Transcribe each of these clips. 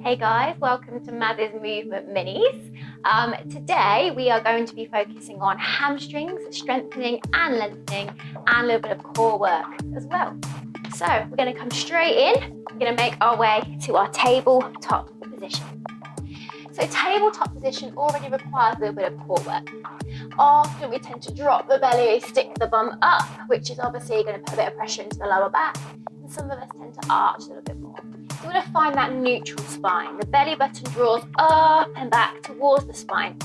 Hey guys, welcome to Maz's Movement Minis. Today we are going to be focusing on hamstrings, strengthening and lengthening, and a little bit of core work as well. So we're going to come straight in. We're going to make our way to our tabletop position. So tabletop position already requires a little bit of core work. Often we tend to drop the belly, stick the bum up, which is obviously going to put a bit of pressure into the lower back. And some of us tend to arch a little bit more. So we're going to find that neutral spine. The belly button draws up and back towards the spine.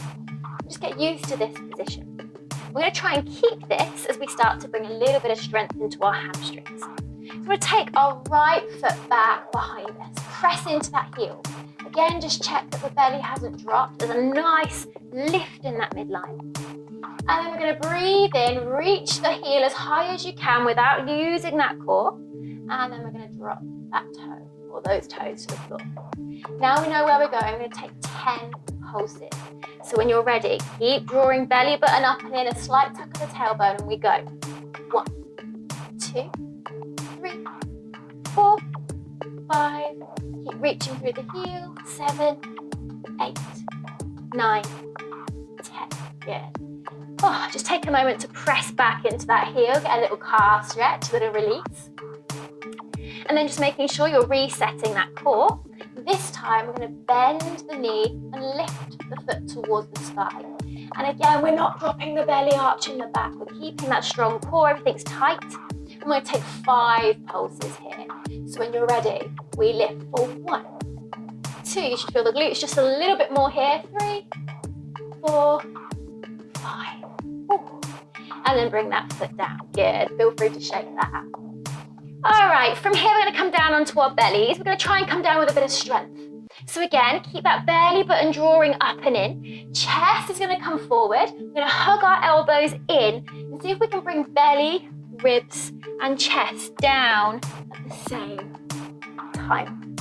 Just get used to this position. We're going to try and keep this as we start to bring a little bit of strength into our hamstrings. So we're going to take our right foot back behind us, press into that heel. Again, just check that the belly hasn't dropped. There's a nice lift in that midline. And then we're going to breathe in, reach the heel as high as you can without using that core. And then we're going to drop that toe, or those toes, to the floor. Now we know where we're going. We're going to take 10 pulses. So when you're ready, keep drawing belly button up and in, a slight tuck of the tailbone, and we go. 1, 2, 3, 4, 5. Keep reaching through the heel. 7, 8, 9, 10. Good. Oh, just take a moment to press back into that heel, get a little calf stretch, a little release. And then just making sure you're resetting that core. This time we're going to bend the knee and lift the foot towards the sky. And again, we're not dropping the belly, arching the back. We're keeping that strong core, everything's tight. I'm going to take 5 pulses here. So when you're ready, we lift for 1, 2, you should feel the glutes just a little bit more here. 3, 4, 5. Ooh. And then bring that foot down. Good, feel free to shake that out. All right, from here we're going to come down onto our bellies. We're going to try and come down with a bit of strength. So again, keep that belly button drawing up and in. Chest is going to come forward. We're going to hug our elbows in and see if we can bring belly, ribs and chest down at the same time.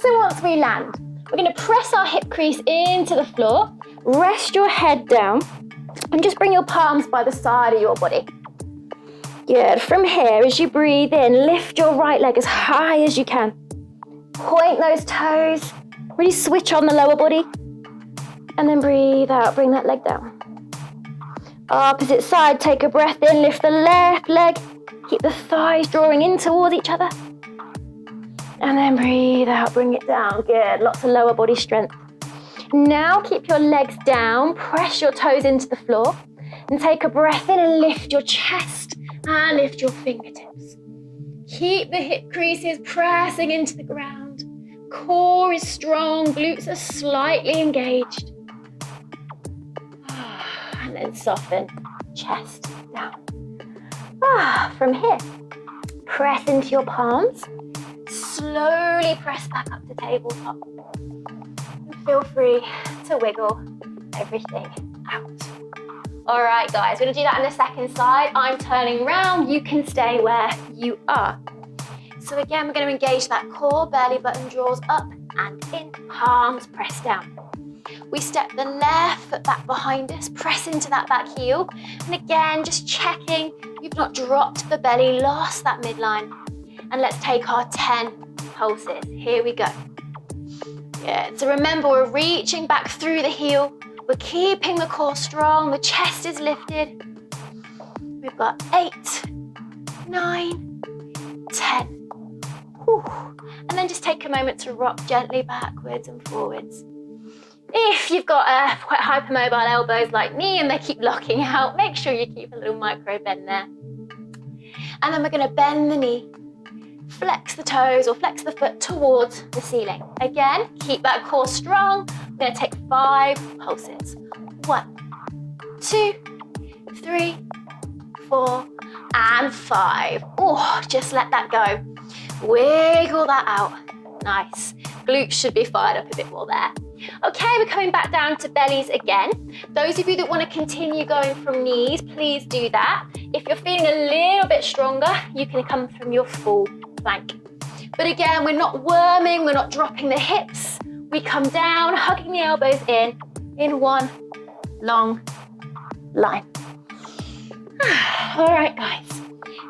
So once we land, we're going to press our hip crease into the floor, rest your head down and just bring your palms by the side of your body. Good. From here, as you breathe in, lift your right leg as high as you can. Point those toes. Really switch on the lower body. And then breathe out, bring that leg down. Opposite side, take a breath in, lift the left leg. Keep the thighs drawing in towards each other. And then breathe out, bring it down. Good. Lots of lower body strength. Now keep your legs down, press your toes into the floor. And take a breath in and lift your chest. And lift your fingertips. Keep the hip creases pressing into the ground. Core is strong, glutes are slightly engaged. And then soften, chest down. From here, press into your palms. Slowly press back up to tabletop. And feel free to wiggle everything out. All right, guys, we're going to do that on the second side. I'm turning round. You can stay where you are. So again, we're going to engage that core. Belly button draws up and in. Palms press down. We step the left foot back behind us. Press into that back heel. And again, just checking you've not dropped the belly, lost that midline. And let's take our 10 pulses. Here we go. Good. So remember, we're reaching back through the heel. We're keeping the core strong, the chest is lifted. We've got 8, 9, 10. Whew. And then just take a moment to rock gently backwards and forwards. If you've got quite hypermobile elbows like me and they keep locking out, make sure you keep a little micro bend there. And then we're going to bend the knee, flex the toes or flex the foot towards the ceiling. Again, keep that core strong. We're going to take 5 pulses. 1, 2, 3, 4, and 5. Oh, just let that go. Wiggle that out. Nice. Glutes should be fired up a bit more there. Okay, we're coming back down to bellies again. Those of you that want to continue going from knees, please do that. If you're feeling a little bit stronger, you can come from your full plank. But again, we're not worming, we're not dropping the hips. We come down, hugging the elbows in one long line. All right, guys.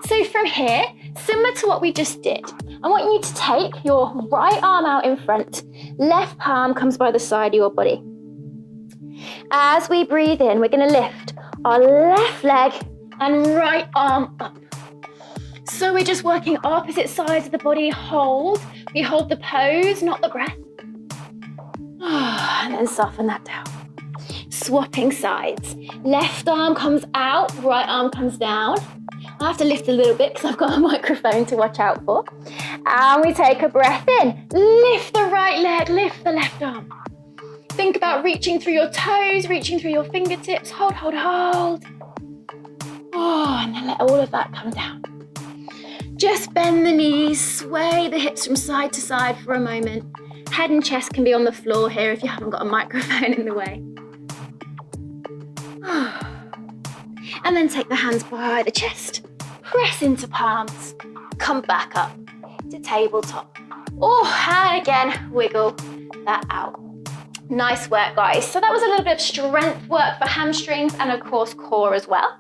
So from here, similar to what we just did, I want you to take your right arm out in front, left palm comes by the side of your body. As we breathe in, we're going to lift our left leg and right arm up. So we're just working opposite sides of the body. Hold. We hold the pose, not the breath. And then soften that down. Swapping sides. Left arm comes out, right arm comes down. I have to lift a little bit because I've got a microphone to watch out for. And we take a breath in. Lift the right leg, lift the left arm. Think about reaching through your toes, reaching through your fingertips. Hold, hold, hold. Oh, and then let all of that come down. Just bend the knees, sway the hips from side to side for a moment. Head and chest can be on the floor here if you haven't got a microphone in the way. And then take the hands by the chest. Press into palms. Come back up to tabletop. Oh, and again, wiggle that out. Nice work, guys. So that was a little bit of strength work for hamstrings and of course core as well.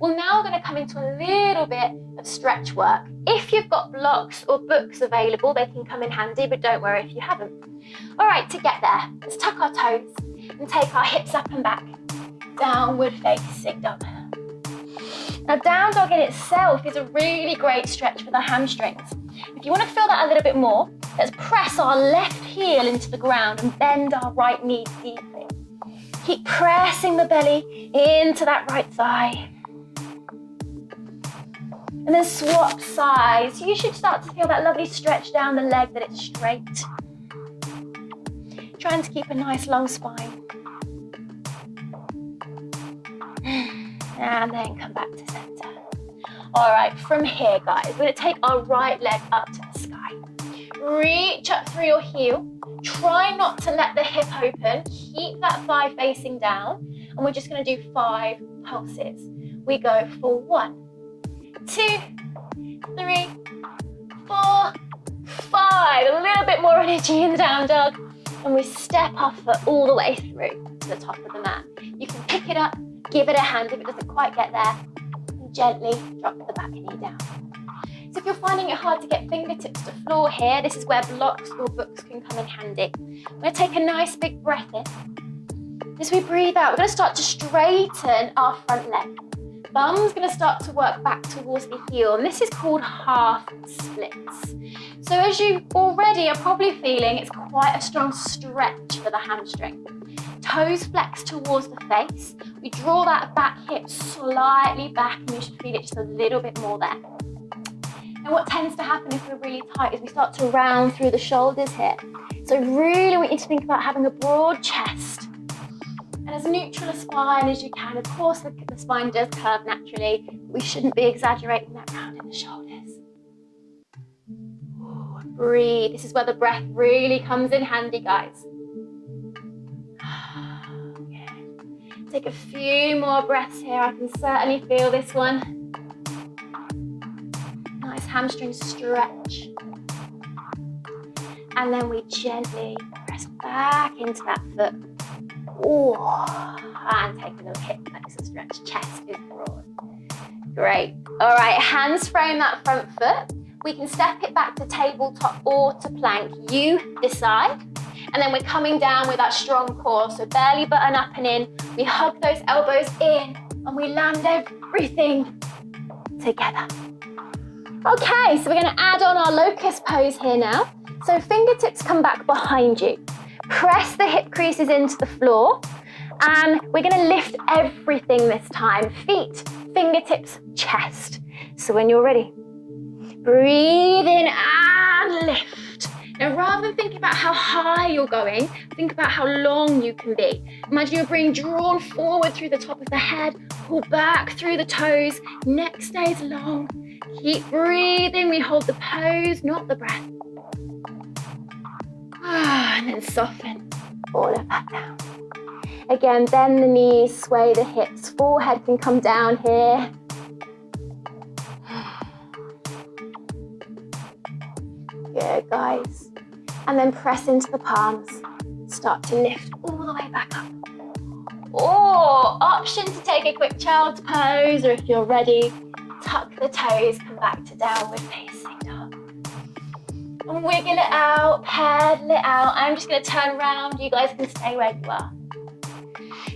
Well, now we're going to come into a little bit of stretch work. If you've got blocks or books available, they can come in handy, but don't worry if you haven't. All right, to get there, let's tuck our toes and take our hips up and back. Downward facing dog. Now, down dog in itself is a really great stretch for the hamstrings. If you want to feel that a little bit more, let's press our left heel into the ground and bend our right knee deeply. Keep pressing the belly into that right thigh. And then swap sides. You should start to feel that lovely stretch down the leg, that it's straight. Trying to keep a nice long spine. And then come back to center. All right, from here, guys, we're gonna take our right leg up to the sky. Reach up through your heel. Try not to let the hip open. Keep that thigh facing down. And we're just gonna do 5 pulses. We go for 1, 2, 3, 4, 5. A little bit more energy in the down dog. And we step our foot all the way through to the top of the mat. You can pick it up, give it a hand if it doesn't quite get there, and gently drop the back knee down. So if you're finding it hard to get fingertips to floor here, this is where blocks or books can come in handy. We're going to take a nice big breath in. As we breathe out, we're going to start to straighten our front leg. Bum's going to start to work back towards the heel, and this is called half splits. So as you already are probably feeling, it's quite a strong stretch for the hamstring. Toes flex towards the face. We draw that back hip slightly back, and you should feel it just a little bit more there. And what tends to happen if we're really tight is we start to round through the shoulders here. So really want you to think about having a broad chest and as neutral a spine as you can. Of course, the spine does curve naturally. We shouldn't be exaggerating that round in the shoulders. Ooh, breathe. This is where the breath really comes in handy, guys. Okay. Take a few more breaths here. I can certainly feel this one. Nice hamstring stretch. And then we gently press back into that foot. Ooh, and take a little hip flexor stretch. Chest is broad. Great. All right, hands frame that front foot. We can step it back to tabletop or to plank. You decide. And then we're coming down with that strong core. So belly button up and in. We hug those elbows in and we land everything together. Okay, so we're going to add on our locust pose here now. So fingertips come back behind you. Press the hip creases into the floor. And we're going to lift everything this time. Feet, fingertips, chest. So when you're ready, breathe in and lift. Now rather than thinking about how high you're going, think about how long you can be. Imagine your brain drawn forward through the top of the head, pull back through the toes, neck stays long. Keep breathing, we hold the pose, not the breath. And then soften all of that down. Again, bend the knees, sway the hips, forehead can come down here. Good, guys. And then press into the palms. Start to lift all the way back up. Or option to take a quick child's pose, or if you're ready, tuck the toes, come back to downward facing dog. And wiggle it out, pedal it out. I'm just going to turn around. You guys can stay where you are.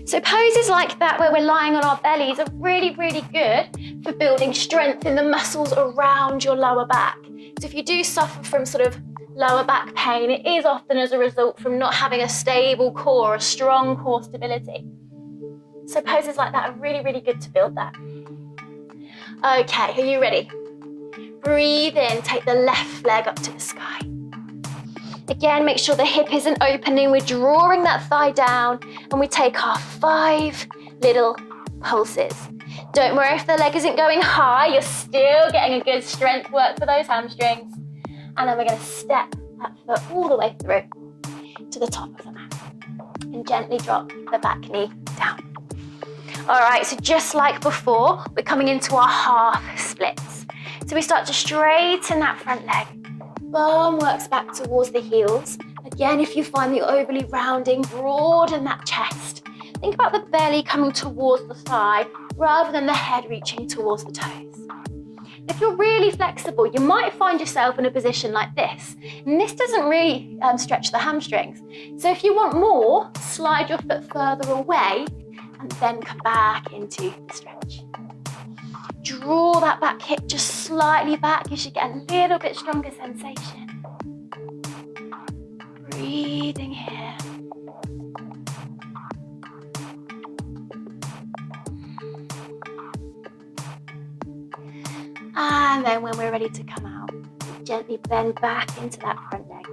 So poses like that where we're lying on our bellies are really, really good for building strength in the muscles around your lower back. So if you do suffer from sort of lower back pain, it is often as a result from not having a stable core, a strong core stability. So poses like that are really, really good to build that. Okay, are you ready? Breathe in, take the left leg up to the sky. Again, make sure the hip isn't opening. We're drawing that thigh down and we take our 5 little pulses. Don't worry if the leg isn't going high, you're still getting a good strength work for those hamstrings. And then we're going to step that foot all the way through to the top of the mat and gently drop the back knee down. All right, so just like before, we're coming into our half splits. So we start to straighten that front leg. Bum works back towards the heels. Again, if you find the overly rounding, broaden that chest. Think about the belly coming towards the thigh rather than the head reaching towards the toes. If you're really flexible, you might find yourself in a position like this. And this doesn't really stretch the hamstrings. So if you want more, slide your foot further away and then come back into the stretch. Draw that back hip just slightly back. You should get a little bit stronger sensation. Breathing here. And then when we're ready to come out, gently bend back into that front leg.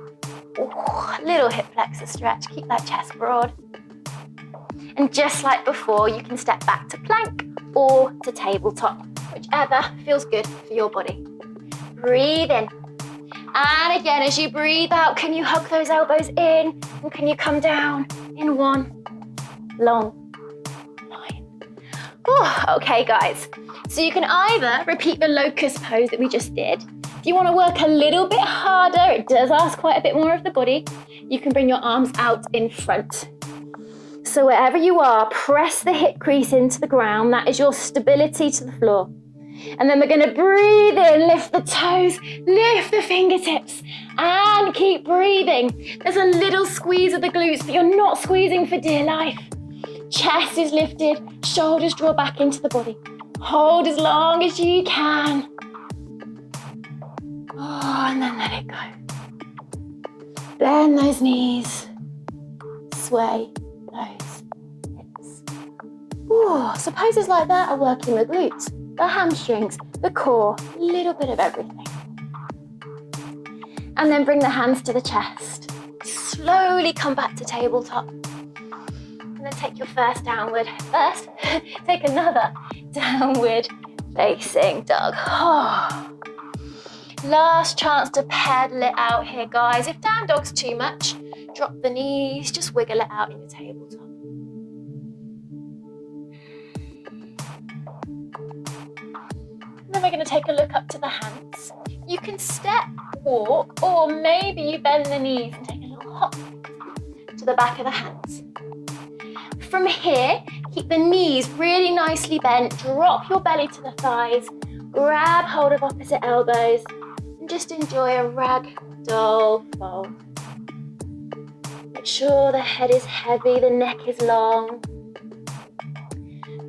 Ooh, little hip flexor stretch, keep that chest broad. And just like before, you can step back to plank or to tabletop, whichever feels good for your body. Breathe in. And again, as you breathe out, can you hug those elbows in? And can you come down in one long line? Ooh, okay, guys. So you can either repeat the locust pose that we just did. If you want to work a little bit harder, it does ask quite a bit more of the body, you can bring your arms out in front. So wherever you are, press the hip crease into the ground. That is your stability to the floor. And then we're going to breathe in, lift the toes, lift the fingertips, and keep breathing. There's a little squeeze of the glutes, but you're not squeezing for dear life. Chest is lifted, shoulders draw back into the body. Hold as long as you can. Oh, and then let it go. Bend those knees. Sway those hips. Ooh, so poses like that are working the glutes, the hamstrings, the core, a little bit of everything. And then bring the hands to the chest. Slowly come back to tabletop. And then take your first downward. First, take another downward facing dog. Oh. Last chance to pedal it out here, guys. If down dog's too much, drop the knees, just wiggle it out in your tabletop. Then we're going to take a look up to the hands. You can step, walk, or maybe you bend the knees and take a little hop to the back of the hands. From here, keep the knees really nicely bent, drop your belly to the thighs, grab hold of opposite elbows, and just enjoy a ragdoll fold. Make sure the head is heavy, the neck is long.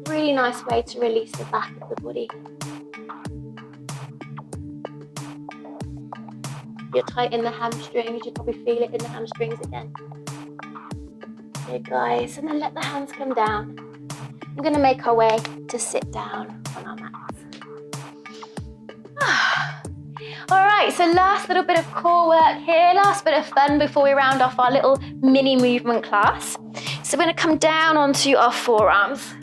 Really nice way to release the back of the body. You're tight in the hamstrings, you probably feel it in the hamstrings again. Good, guys, and then let the hands come down. I'm going to make our way to sit down on our mats. All right, so last little bit of core work here, last bit of fun before we round off our little mini movement class. So we're going to come down onto our forearms.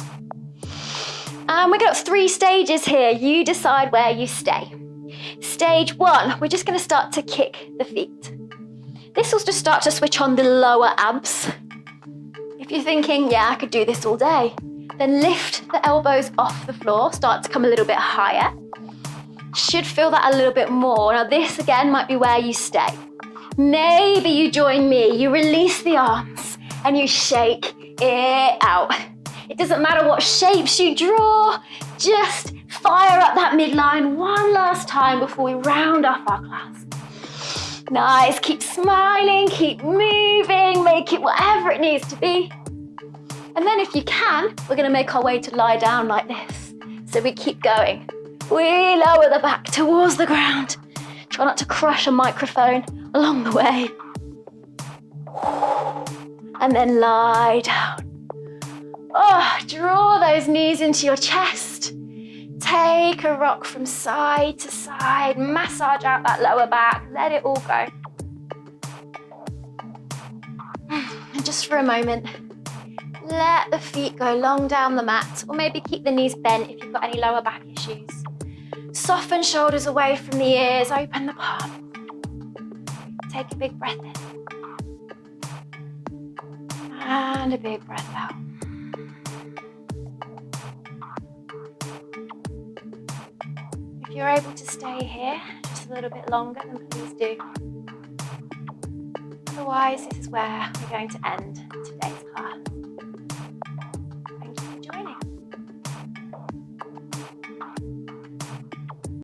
And we've got 3 stages here. You decide where you stay. Stage 1, we're just going to start to kick the feet. This will just start to switch on the lower abs. If you're thinking, yeah, I could do this all day, then lift the elbows off the floor, start to come a little bit higher. Should feel that a little bit more. Now this again might be where you stay. Maybe you join me, you release the arms and you shake it out. It doesn't matter what shapes you draw, just fire up that midline one last time before we round off our class. Nice, keep smiling, keep moving, make it whatever it needs to be. And then if you can, we're gonna make our way to lie down like this. So we keep going. We lower the back towards the ground. Try not to crush a microphone along the way. And then lie down. Oh, draw those knees into your chest. Take a rock from side to side. Massage out that lower back. Let it all go. And just for a moment, let the feet go long down the mat, or maybe keep the knees bent if you've got any lower back issues. Soften shoulders away from the ears, open the palm. Take a big breath in. And a big breath out. If you're able to stay here just a little bit longer, then please do. Otherwise, this is where we're going to end today's